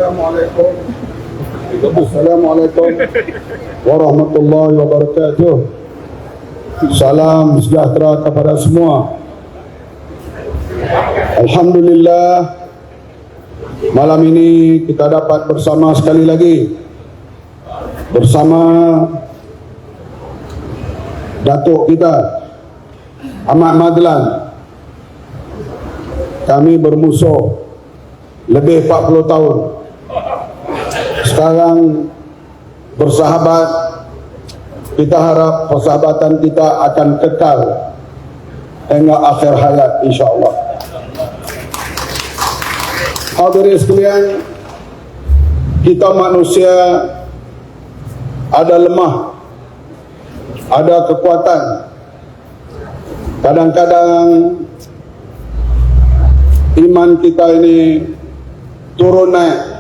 Assalamualaikum warahmatullahi wabarakatuh. Salam sejahtera kepada semua. Alhamdulillah, malam ini kita dapat bersama sekali lagi bersama Datuk kita Ahmad Madlan. Kami bermusuh lebih 40 tahun. Sekarang bersahabat. Kita harap persahabatan kita akan kekal hingga akhir hayat, insyaAllah. Hadirin sekalian, kita manusia ada lemah, ada kekuatan. Kadang-kadang iman kita ini turun naik.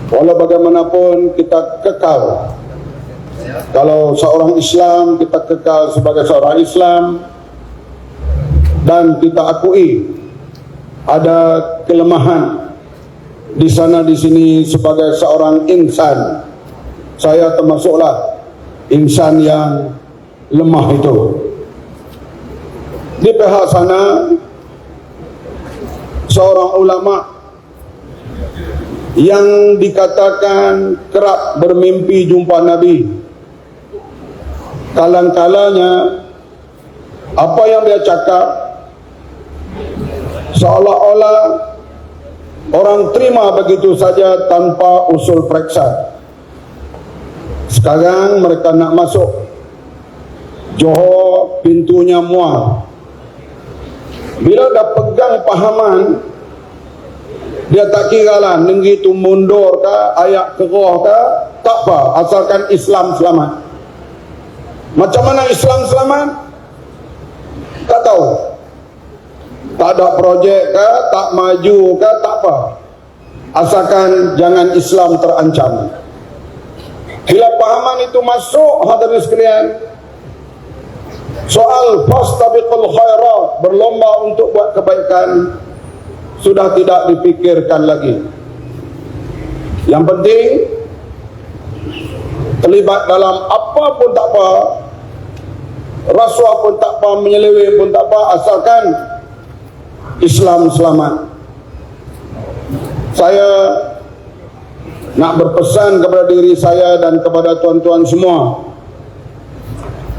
Walau bagaimanapun kita kekal. Kalau seorang Islam, kita kekal sebagai seorang Islam. Dan kita akui ada kelemahan di sana di sini sebagai seorang insan. Saya termasuklah insan yang lemah itu. Di pihak sana seorang ulama yang dikatakan kerap bermimpi jumpa Nabi. Kalang-kalanya apa yang dia cakap seolah-olah orang terima begitu saja tanpa usul periksa. Sekarang mereka nak masuk Johor, pintunya muar. Bila dah pegang pahaman, dia tak kira lah negeri itu mundur ke, ayak keroh ke, tak apa, asalkan Islam selamat. Macam mana Islam selamat? Tak tahu. Tak ada projek ke, tak maju ke, tak apa, asalkan jangan Islam terancam. Bila pahaman itu masuk, hadirin sekalian, soal fastabiqul khairat, berlomba untuk buat kebaikan, sudah tidak dipikirkan lagi. Yang penting terlibat dalam apa pun tak apa, rasuah pun tak apa, menyeleweng pun tak apa, asalkan Islam selamat. Saya nak berpesan kepada diri saya dan kepada tuan-tuan semua.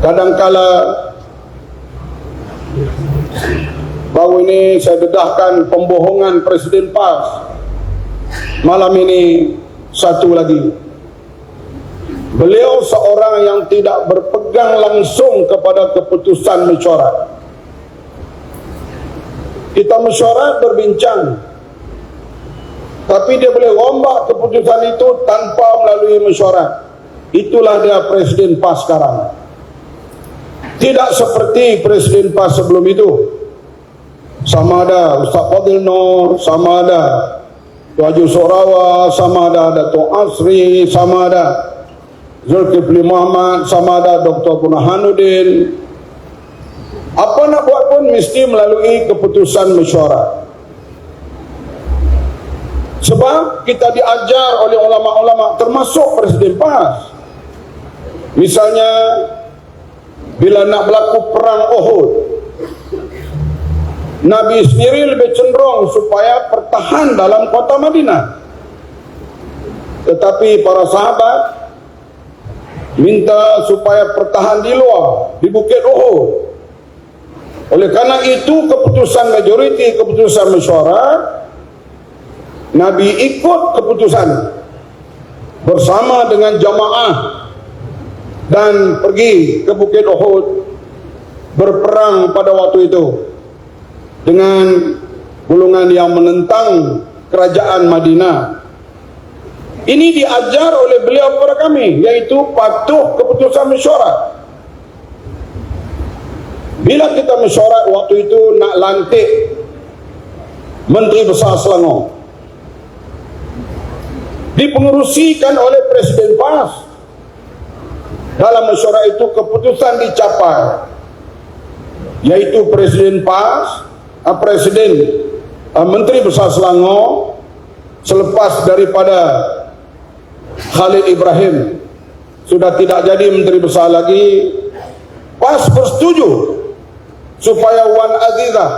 Kadangkala baru ini saya dedahkan pembohongan Presiden PAS. Malam ini satu lagi. Beliau seorang yang tidak berpegang langsung kepada keputusan mesyuarat. Kita mesyuarat berbincang, tapi dia boleh rombak keputusan itu tanpa melalui mesyuarat. Itulah dia Presiden PAS sekarang. Tidak seperti Presiden PAS sebelum itu. Sama ada Ustaz Fadil Nur, sama ada Tuan Haji Sorawa, sama ada Datuk Asri, sama ada Zulkifli Muhammad, sama ada Dr. Burhanuddin. Apa nak buat pun mesti melalui keputusan mesyuarat. Sebab kita diajar oleh ulama-ulama, termasuk Presiden PAS. Misalnya bila nak berlaku perang Uhud, Nabi sendiri lebih cenderung supaya bertahan dalam kota Madinah. Tetapi para sahabat minta supaya bertahan di luar, di Bukit Uhud. Oleh karena itu keputusan majoriti, keputusan mesyuarat, Nabi ikut keputusan bersama dengan jamaah dan pergi ke Bukit Uhud, berperang pada waktu itu dengan golongan yang menentang kerajaan Madinah. Ini diajar oleh beliau kepada kami, yaitu patuh keputusan mesyuarat. Bila kita mesyuarat waktu itu nak lantik Menteri Besar Selangor, dipengerusikan oleh Presiden PAS. Dalam mesyuarat itu keputusan dicapai, yaitu Presiden PAS, Menteri Besar Selangor selepas daripada Khalil Ibrahim sudah tidak jadi Menteri Besar lagi, PAS bersetuju supaya Wan Azizah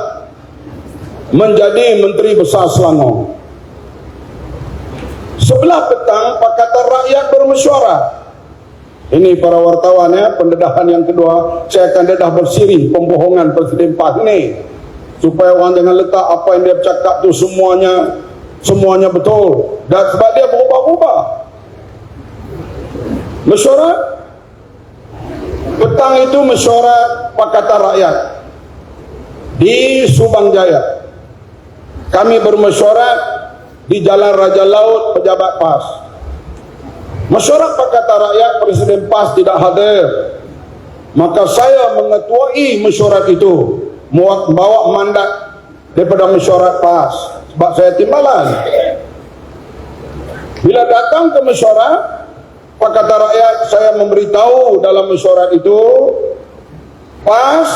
menjadi Menteri Besar Selangor. Sebelah petang Pakatan Rakyat bermesyuarat. Ini para wartawan ya, pendedahan yang kedua, saya akan dedah bersiri pembohongan Presiden PAS ini supaya orang jangan letak apa yang dia cakap tu semuanya betul, dan sebab dia berubah-ubah. Mesyuarat petang itu, mesyuarat Pakatan Rakyat di Subang Jaya. Kami bermesyuarat di Jalan Raja Laut Pejabat PAS. Mesyuarat Pakatan Rakyat, Presiden PAS tidak hadir, maka saya mengetuai mesyuarat itu, membawa mandat daripada mesyuarat PAS sebab saya timbalan. Bila datang ke mesyuarat Pakatan Rakyat, saya memberitahu dalam mesyuarat itu PAS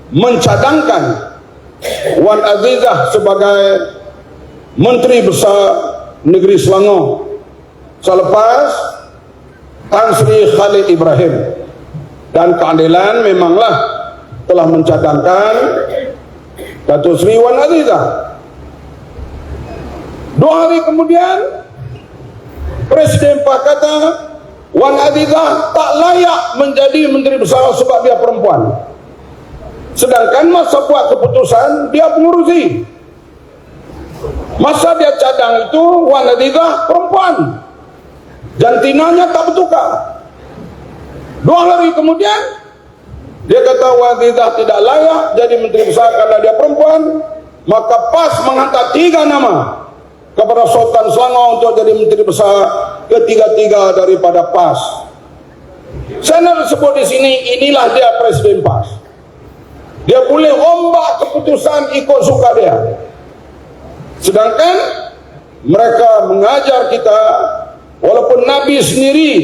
mencadangkan Wan Azizah sebagai Menteri Besar Negeri Selangor selepas Tan Sri Khalil Ibrahim, dan keadilan memanglah telah mencadangkan Datuk Seri Wan Azizah. 2 hari kemudian Presiden PAS kata Wan Azizah tak layak menjadi Menteri Besar sebab dia perempuan, sedangkan masa buat keputusan dia pengurusi. Masa dia cadang itu Wan Azizah perempuan, jantinanya tak bertukar. 2 hari kemudian dia kata Wan Azizah tidak layak jadi Menteri Besar karena dia perempuan, maka PAS menghantar 3 nama kepada Sultan Selangor untuk jadi Menteri Besar ketiga-tiga daripada PAS. Saya nak sebut di sini, inilah dia Presiden PAS. Dia boleh rombak keputusan ikut suka dia. Sedangkan mereka mengajar kita, walaupun Nabi sendiri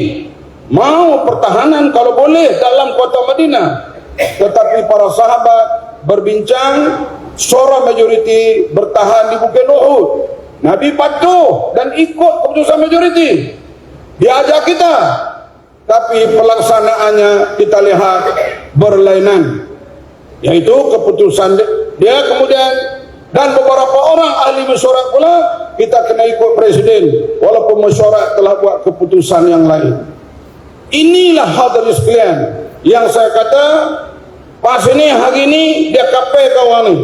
mau pertahanan kalau boleh dalam kota Madinah, tetapi para sahabat berbincang, suara majoriti bertahan di Bukit Uhud. Nabi patuh dan ikut keputusan majoriti. Dia ajak kita, tapi pelaksanaannya kita lihat berlainan, yaitu keputusan dia kemudian. Dan beberapa orang ahli mesyuarat pula, kita kena ikut Presiden walaupun mesyuarat telah buat keputusan yang lain. Inilah hadirin sekalian yang saya kata, PAS ini hari ini dia kapal kawan ni,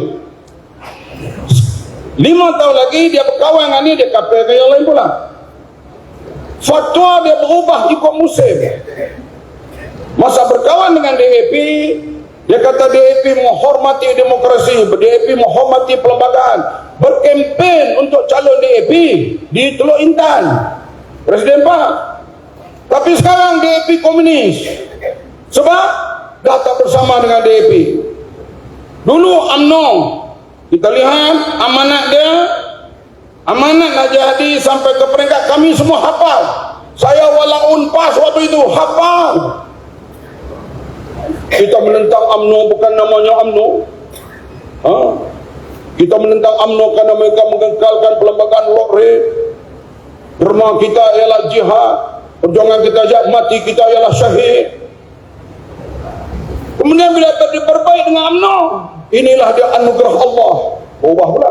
5 tahun lagi dia berkawan dengan ni, dia kapal ke yang lain pula. Fatwa dia berubah ikut musim. Masa berkawan dengan DAP, dia kata DAP menghormati demokrasi, DAP menghormati perlembagaan, berkempen untuk calon DAP di Teluk Intan, Presiden PAS. Tapi sekarang DAP komunis sebab dah tak bersama dengan DAP. Dulu UMNO, kita lihat amanat dia, amanat nak jadi sampai ke peringkat kami semua hafal. Saya walaupun PAS waktu itu hafal. Kita menentang UMNO bukan namanya UMNO. Kita menentang UMNO kerana mereka mengekalkan perlembagaan lokre. Derma kita ialah jihad, perjuangan kita jihad, mati kita ialah syahid. Kemudian bila diperbaik dengan UMNO, inilah dia anugerah Allah. Ubah pula.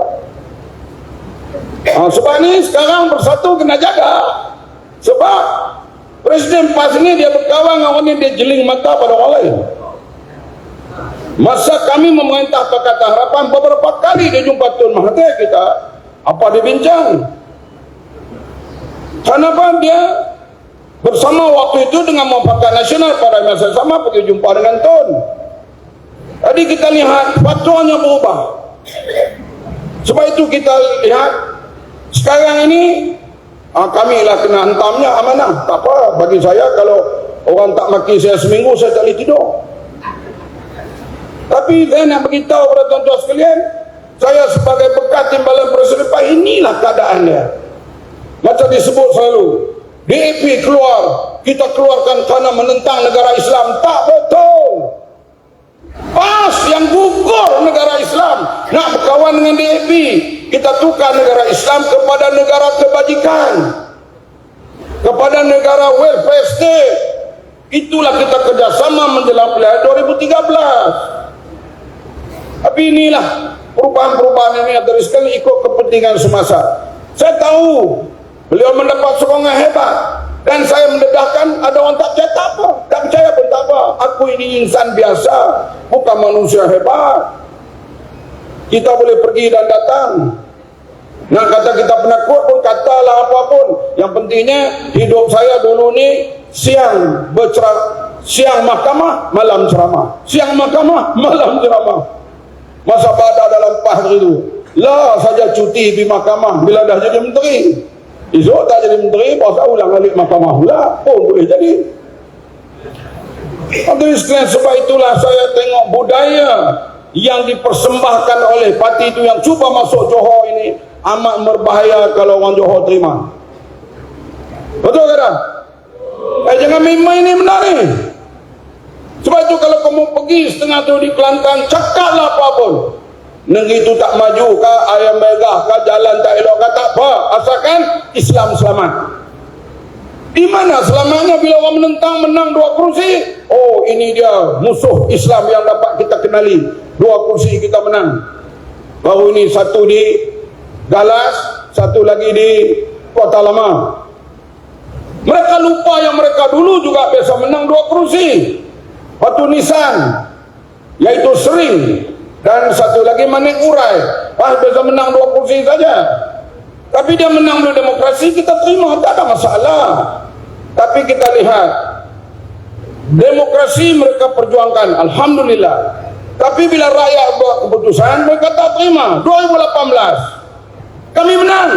Sebab ni sekarang bersatu kena jaga. Sebab Presiden PAS ini dia berkawan dengan orang ni, dia jeling mata pada orang lain. Masa kami memerintah Pakatan Harapan, beberapa kali dia jumpa Tun Mahathir kita. Apa dia bincang? Kenapa dia bersama waktu itu dengan Muafakat Nasional pada masa sama pergi jumpa dengan Tun. Tadi kita lihat fatwanya berubah. Sebab itu kita lihat sekarang ini kami lah kena hantamnya amanah. Tak apa, bagi saya kalau orang tak maki saya seminggu, saya tak boleh tidur. Tapi saya nak beritahu kepada tuan-tuan sekalian, saya sebagai bekas timbalan Presiden PAS, inilah keadaan dia. Macam disebut selalu, DAP keluar, kita keluarkan kerana menentang negara Islam. Tak betul. PAS yang gugur negara Islam nak berkawan dengan DAP. kita tukar negara Islam kepada negara kebajikan, kepada negara welfare state. Itulah kita kerjasama menjelang pilihan 2013. Tapi inilah perubahan-perubahan ini adalah sekali ikut kepentingan semasa. Saya tahu beliau mendapat sokongan hebat, dan saya mendedahkan ada orang tak percaya, tak apa, tak percaya pun tak apa. Aku ini insan biasa, bukan manusia hebat. Kita boleh pergi dan datang. Nak kata kita penakut pun katalah apapun. Yang pentingnya hidup saya dulu ni siang siang mahkamah, malam ceramah. Siang mahkamah, malam ceramah. Masa pada dalam PAS itu, lah saja cuti di mahkamah bila dah jadi menteri. Esok tak jadi menteri, pasal ulang balik mahkamah pula pun boleh jadi. Sebab itulah saya tengok budaya yang dipersembahkan oleh parti itu yang cuba masuk Johor ini amat berbahaya kalau orang Johor terima. Betul ke tak? Jangan main-main ni benar ni. Sebab itu kalau kamu pergi setengah tu di Kelantan, cakaplah apa pun. Negeri itu tak maju ke, ayam megah ke, jalan tak elok ke, tak apa. Asalkan Islam selamat. Di mana selamatnya bila orang menentang menang 2 kursi? Oh, ini dia musuh Islam yang dapat kita kenali. 2 kursi kita menang. Baru ini satu di Galas, satu lagi di Kota Lama. Mereka lupa yang mereka dulu juga biasa menang 2 kursi. Satu Nisan, yaitu Sering, dan satu lagi Manik Urai. Biasa menang 2 kursi saja. Tapi dia menang dulu demokrasi, kita terima, tak ada masalah. Tapi kita lihat demokrasi mereka perjuangkan, alhamdulillah. Tapi bila rakyat buat keputusan, mereka tak terima. 2018 kami menang,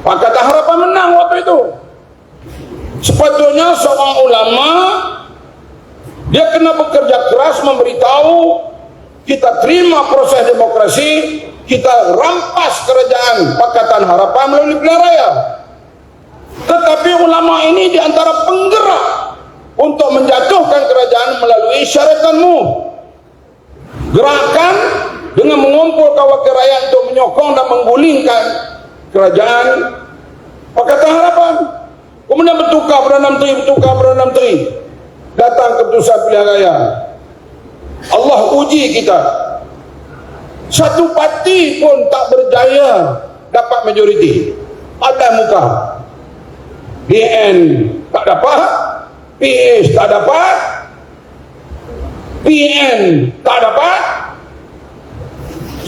Pakatan Harapan menang waktu itu. Sepatutnya seorang ulama dia kena bekerja keras memberitahu kita terima proses demokrasi, kita rampas kerajaan Pakatan Harapan melalui pilihan raya. Tetapi ulama ini di antara penggerak untuk menjatuhkan kerajaan melalui syaratanmu. Gerakan dengan mengumpulkan wakil rakyat untuk menyokong dan menggulingkan kerajaan Pakatan Harapan. Kemudian bertukar Perdana Menteri. Datang keputusan pilihan raya. Allah uji kita. Satu parti pun tak berjaya dapat majoriti. Ada muka. BN tak dapat, PH tak dapat, PN tak dapat,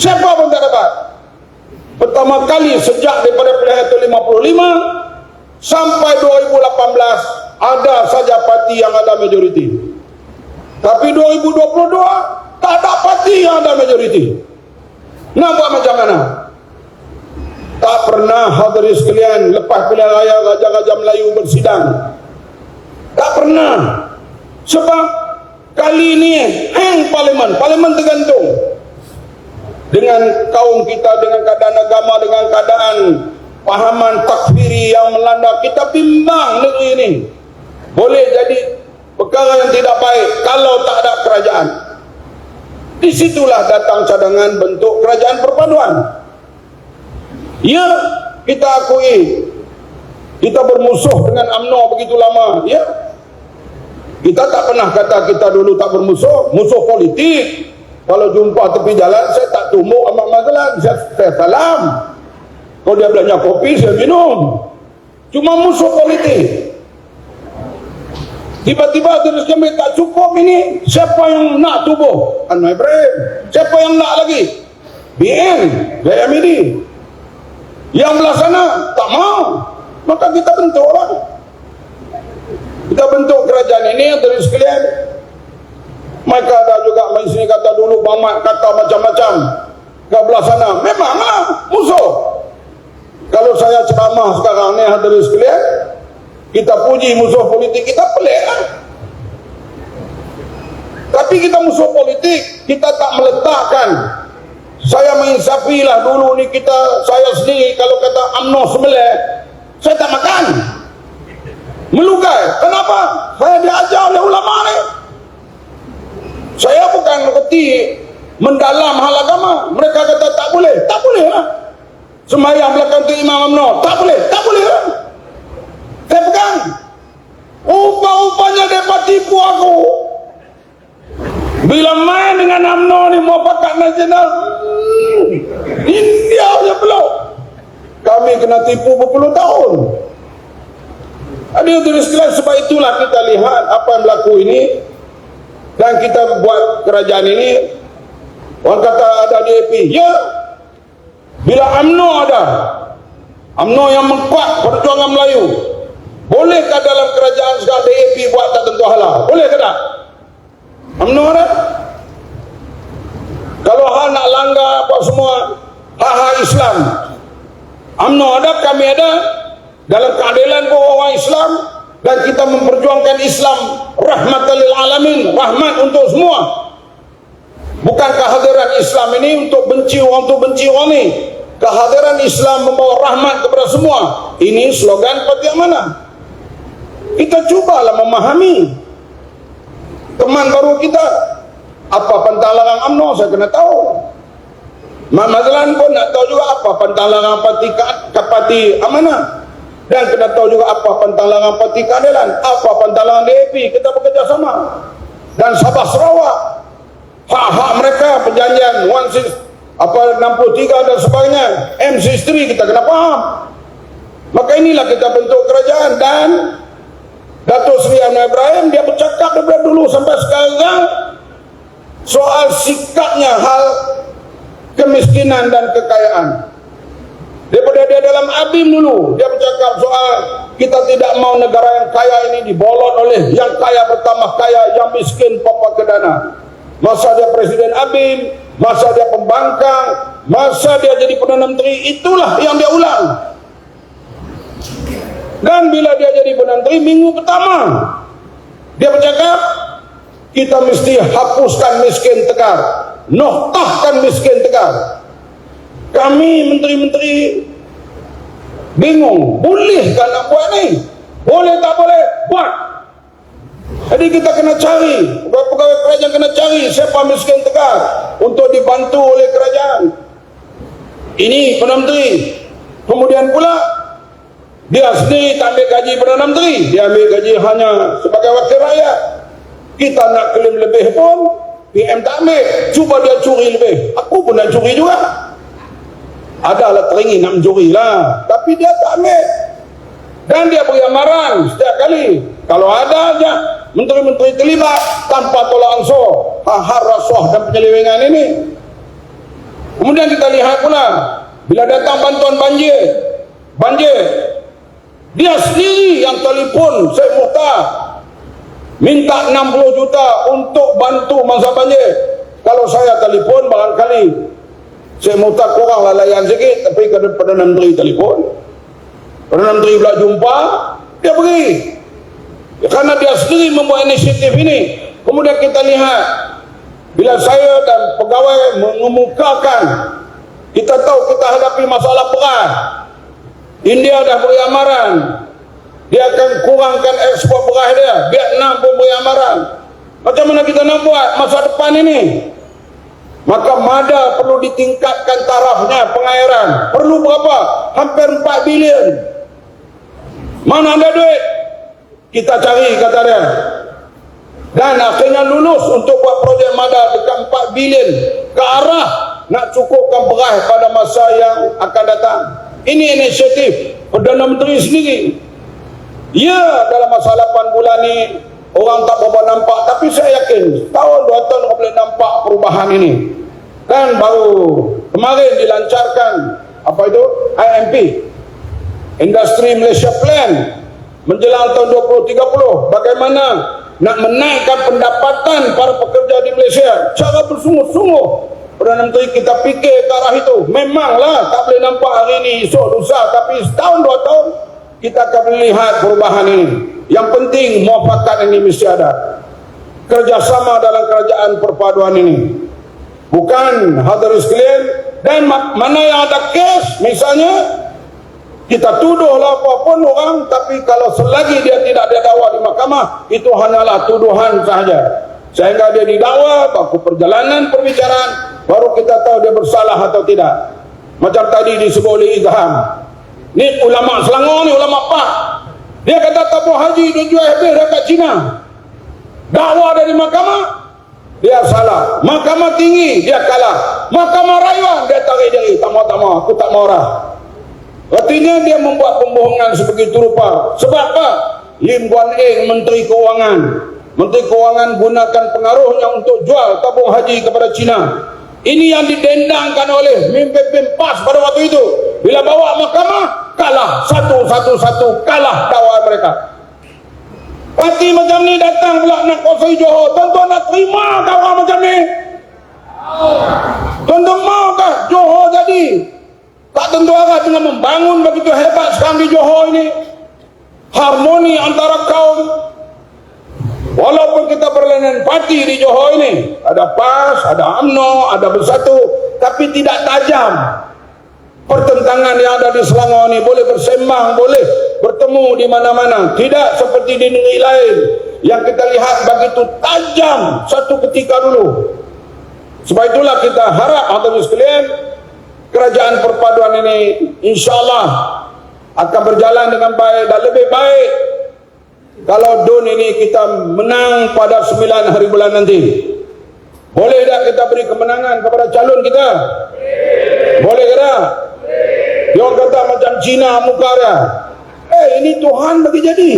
siapa pun tak dapat. Pertama kali sejak daripada pilihan itu 55 sampai 2018 ada saja parti yang ada majoriti. Tapi 2022 tak ada parti yang ada majoriti. Nak buat macam mana? Tak pernah hadirin sekalian lepas pilihan raya Raja-Raja Melayu bersidang. Tak pernah. Sebab kali ini hang parlimen tergantung dengan kaum kita, dengan keadaan agama, dengan keadaan pahaman takfiri yang melanda. Kita bimbang negeri ini. Boleh jadi perkara yang tidak baik kalau tak ada kerajaan. Disitulah datang cadangan bentuk kerajaan perpaduan. Ya, kita akui kita bermusuh dengan UMNO begitu lama. Ya, kita tak pernah kata kita dulu tak bermusuh. Musuh politik. Kalau jumpa tepi jalan, saya tak tumbuk amat masalah, saya salam. Kalau dia belanja kopi, saya minum. Cuma musuh politik. Tiba-tiba terus kami tak cukup ini. Siapa yang nak tubuh? Anwar Ibrahim. Siapa yang nak lagi? BN, Gaya Midi. Yang belah sana tak mau, maka kita bentuklah. Kita bentuk kerajaan ini yang terus sekalian. Mereka ada juga main sini kata dulu Bang Mat kata macam-macam. Ke belah sana memanglah musuh. Kalau saya ceramah sekarang ni hadirin sekalian, kita puji musuh politik kita, pelik lah. Tapi kita musuh politik, kita tak meletakkan. Saya menginsafilah dulu ni saya sendiri kalau kata UMNO sembelih, saya tak makan. Melukai. Kenapa? Saya diajar oleh ulama ni. Saya bukan reti mendalam hal agama. Mereka kata tak boleh. Tak boleh lah. Sembahyang belakang tu Imam UMNO. Tak boleh. Tak boleh lah. Saya pegang. Upah-upahnya mereka tipu aku. Bila main dengan UMNO ni Muafakat Nasional, India je peluk. Kami kena tipu berpuluh tahun. Ada tulis kelas. Sebab itulah kita lihat apa yang berlaku ini, dan kita buat kerajaan ini. Orang kata ada DAP. Ya, bila UMNO ada, UMNO yang mengkuat perjuangan Melayu, bolehkah dalam kerajaan sekarang DAP buat tak tentu halal? Boleh ke tak? UMNO ada. Kalau hal nak langgar apa semua hak-hak Islam, UMNO ada, kami ada. Dalam keadilan orang Islam, dan kita memperjuangkan Islam rahmatan lil alamin, rahmat untuk semua. Bukan kehadiran Islam ini untuk benci orang ni. Kehadiran Islam membawa rahmat kepada semua. Ini slogan parti amanah. Kita cubalah memahami. Teman baru kita, apa pantang larang UMNO saya kena tahu. Mak Mazlan pun nak tahu juga apa pantang larang parti amanah. Dan kena tahu juga apa pantang larang parti keadilan, apa pantang larang DAP. Kita bekerjasama. Dan Sabah Sarawak, hak-hak mereka, perjanjian 63 dan sebagainya, M63, kita kena faham. Maka inilah kita bentuk kerajaan. Dan Datuk Seri Anwar Ibrahim, dia bercakap daripada dulu sampai sekarang soal sikapnya hal kemiskinan dan kekayaan. Daripada dia dalam ABIM dulu, dia bercakap soal kita tidak mau negara yang kaya ini dibolot oleh yang kaya bertambah kaya, yang miskin papa ke dana. Masa dia Presiden ABIM, masa dia pembangkang, masa dia jadi Perdana Menteri, itulah yang dia ulang. Dan bila dia jadi Perdana Menteri, minggu pertama dia bercakap kita mesti hapuskan miskin tegar, noktahkan miskin tegar. Kami menteri-menteri bingung, bolehkah nak buat ni? Boleh tak boleh? Buat. Jadi kita kena cari, pegawai kerajaan kena cari siapa miskin tegar untuk dibantu oleh kerajaan. Ini Perdana Menteri. Kemudian pula dia sendiri tak ambil gaji Perdana Menteri, dia ambil gaji hanya sebagai wakil rakyat. Kita nak klaim lebih pun PM tak ambil. Cuba dia curi lebih, aku pun nak curi juga. Adalah teringin nak mencuri lah, tapi dia tak ambil. Dan dia beri amaran setiap kali kalau ada aja menteri-menteri terlibat tanpa tolak ansur hak-hak rasuah dan penyelewengan ini. Kemudian kita lihat pula bila datang bantuan banjir, dia sendiri yang telefon Syed Mukhtar minta 60 juta untuk bantu masa banjir. Kalau saya telefon barangkali Syed Mukhtar kuranglah layan sikit, tapi kalau Perdana Menteri telefon, Perdana Menteri pula jumpa, dia pergi. Ya, karena dia sendiri membuat inisiatif ini. Kemudian kita lihat bila saya dan pegawai mengemukakan, kita tahu kita hadapi masalah beras. India dah beri amaran, dia akan kurangkan ekspor beras dia. Vietnam pun beri amaran. Macam mana kita nak buat masa depan ini? Maka MADA perlu ditingkatkan tarafnya pengairan. Perlu berapa? Hampir 4 bilion. Mana ada duit? Kita cari, kata dia. Dan akhirnya lulus untuk buat projek MADA dekat 4 bilion ke arah nak cukupkan beras pada masa yang akan datang. Ini inisiatif Perdana Menteri sendiri. Ya, dalam masa 8 bulan ni orang tak berapa nampak, tapi saya yakin tahun 2 tahun orang boleh nampak perubahan ini. Dan baru kemarin dilancarkan apa itu IMP, Industri Malaysia Plan, menjelang tahun 2030. Bagaimana nak menaikkan pendapatan para pekerja di Malaysia cara bersungguh-sungguh. Perdana Menteri kita fikir ke arah itu. Memanglah tak boleh nampak hari ini, esok, lusa, tapi setahun 2 tahun kita akan melihat perubahan ini. Yang penting muafakat ini mesti ada. Kerjasama dalam kerajaan perpaduan ini. Bukan hadirin sekalian. Dan mana yang ada kes, misalnya kita tuduhlah apapun orang, tapi kalau selagi dia tidak didakwa di mahkamah, itu hanyalah tuduhan sahaja. Sehingga dia didakwa, baku perjalanan perbicaraan, baru kita tahu dia bersalah atau tidak. Macam tadi disebut oleh Idham, ni ulama Selangor ni, ulama Pak, dia kata tabung haji dia jual habis dekat Cina, dakwa dari mahkamah dia salah, mahkamah tinggi dia kalah, mahkamah rayuan dia tarik diri, tak mau aku tak mau marah. Artinya dia membuat pembohongan sebegitu rupa. Sebab apa? Lim Guan Eng, Menteri Keuangan gunakan pengaruhnya untuk jual tabung haji kepada Cina. Ini yang didendangkan oleh pemimpin PAS pada waktu itu. Bila bawa mahkamah, kalah satu, kalah dakwa mereka. Parti macam ni datang pula nak kuasai Johor. Tuan-tuan nak terima dakwa macam ni? Tuan-tuan maukah Johor jadi? Tak tentu arah dengan membangun begitu hebat sekarang di Johor ini. Harmoni antara kaum. Walaupun kita berlainan parti di Johor ini, ada PAS, ada UMNO, ada Bersatu, tapi tidak tajam. Pertentangan yang ada di Selangor ini boleh bersembang, boleh bertemu di mana-mana. Tidak seperti di negeri lain yang kita lihat begitu tajam satu ketika dulu. Sebab itulah kita harap hadirin sekalian, kerajaan perpaduan ini insya-Allah akan berjalan dengan baik dan lebih baik kalau DUN ini kita menang pada 9 hari bulan nanti. Boleh tak kita beri kemenangan kepada calon kita? Boleh ke tak? Dia orang kata macam Cina muka dia. Ini Tuhan bagi jadi.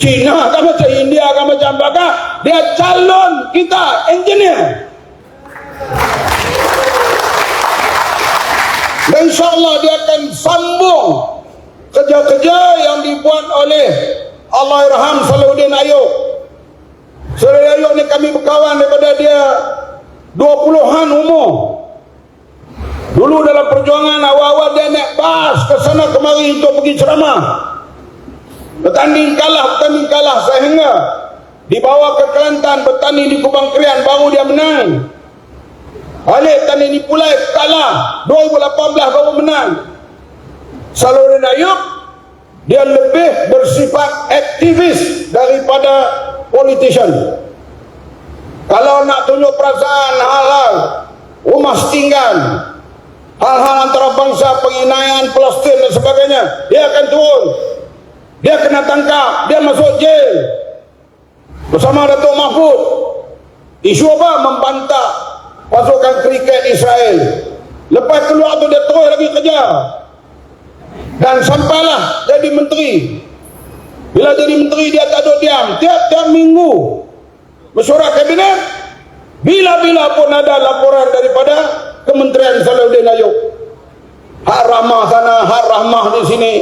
Cina kan macam India kan macam Baga, dia calon kita engineer. Dan insyaAllah dia akan sambung kerja-kerja yang dibuat oleh Allahyarham Salahuddin Ayub. Salahuddin Ayub ni kami berkawan daripada dia 20-an umur. Dulu dalam perjuangan awal-awal dia naik bas ke sana kemari untuk pergi ceramah. Bertanding kalah sehingga dibawa ke Kelantan bertanding di Kubang Krian baru dia menang. Balik tanding di Pulai kalah, 2018 baru menang. Salahuddin Ayub dia lebih bersifat aktivis daripada politician. Kalau nak tunjuk perasaan hal-hal rumah setinggan, hal-hal antara bangsa, penginaian Palestin dan sebagainya, dia akan turun. Dia kena tangkap, dia masuk jail bersama Datuk Mahfud. Isu apa? Membantah pasukan kriket Israel. Lepas keluar tu dia terus lagi kerja dan sampailah jadi menteri. Bila jadi menteri dia tak duduk diam, tiap-tiap minggu mesyuarat kabinet, bila-bila pun ada laporan daripada Kementerian Salahuddin Ayub, hak rahmah sana, hak rahmah di sini.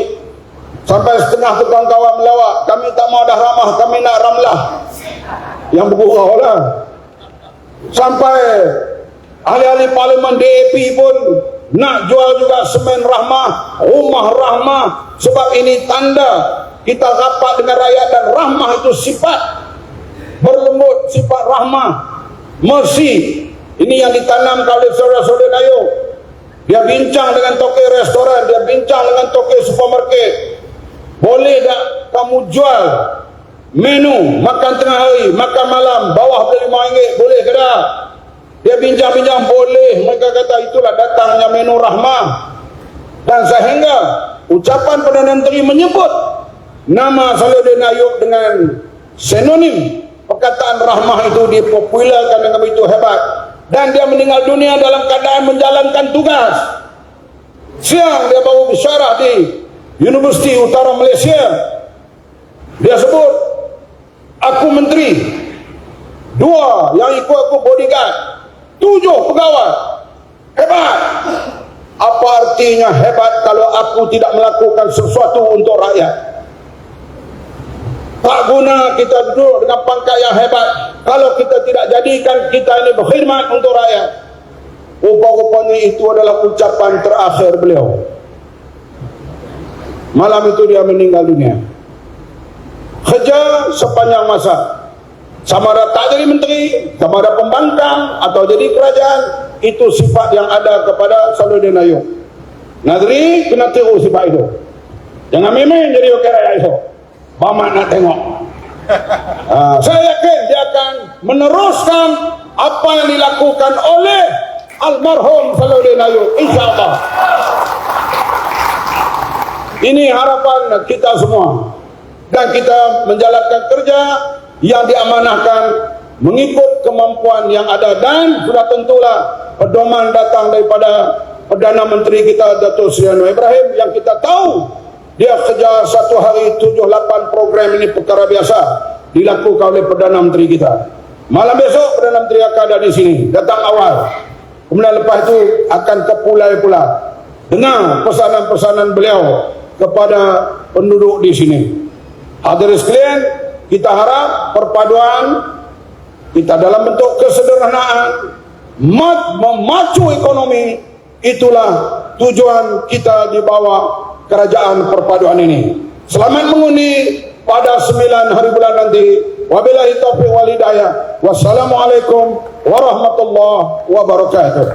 Sampai setengah tu kawan-kawan melawak, kami tak mau dah ramah, kami nak ramlah. Yang bergurau lah. Sampai ahli-ahli parlimen DAP pun nak jual juga semen rahmah, rumah rahmah. Sebab ini tanda kita rapat dengan rakyat dan rahmah itu sifat berlembut, sifat rahmah, mercy. Ini yang ditanam oleh Salahuddin Ayub. Dia bincang dengan tokoh restoran, dia bincang dengan tokoh supermarket. Boleh tak kamu jual menu makan tengah hari, makan malam, bawah RM5, boleh ke tak? Dia bincang-bincang, boleh. Mereka kata itulah datangnya menu rahmah. Dan sehingga ucapan Perdana Menteri menyebut nama Salahuddin Ayub dengan sinonim perkataan rahmah itu dipopularkan dengan begitu hebat. Dan dia meninggal dunia dalam keadaan menjalankan tugas. Siang dia baru bisyarah di Universiti Utara Malaysia. Dia sebut, aku menteri, 2 yang ikut aku bodyguard, 7 pegawai. Hebat. Apa artinya hebat kalau aku tidak melakukan sesuatu untuk rakyat? Tak guna kita duduk dengan pangkat yang hebat kalau kita tidak jadikan kita ini berkhidmat untuk rakyat. Rupa-rupanya itu adalah ucapan terakhir beliau. Malam itu dia meninggal dunia. Kerja sepanjang masa, sama ada tak jadi menteri, sama ada pembangkang atau jadi kerajaan, itu sifat yang ada kepada Salahuddin Ayub. Nadri kena tiru sifat itu. Jangan memang jadi wakil rakyat itu. Mamat nak tengok. Saya yakin dia akan meneruskan apa yang dilakukan oleh almarhum Salahuddin Ayub, insyaAllah. Ini harapan kita semua, dan kita menjalankan kerja yang diamanahkan mengikut kemampuan yang ada, dan sudah tentulah pedoman datang daripada Perdana Menteri kita Datuk Seri Anwar Ibrahim, yang kita tahu dia kerja satu hari 7-8 program. Ini perkara biasa dilakukan oleh Perdana Menteri kita. Malam besok Perdana Menteri akan ada di sini, datang awal, kemudian lepas itu akan ke Pulai pula dengar pesanan-pesanan beliau kepada penduduk di sini. Hadirin sekalian, kita harap perpaduan kita dalam bentuk kesederhanaan, memacu ekonomi, itulah tujuan kita di bawah kerajaan perpaduan ini. Selamat mengundi pada 9 hari bulan nanti. Wabillahi taufiq wal hidayah. Wassalamualaikum warahmatullahi wabarakatuh.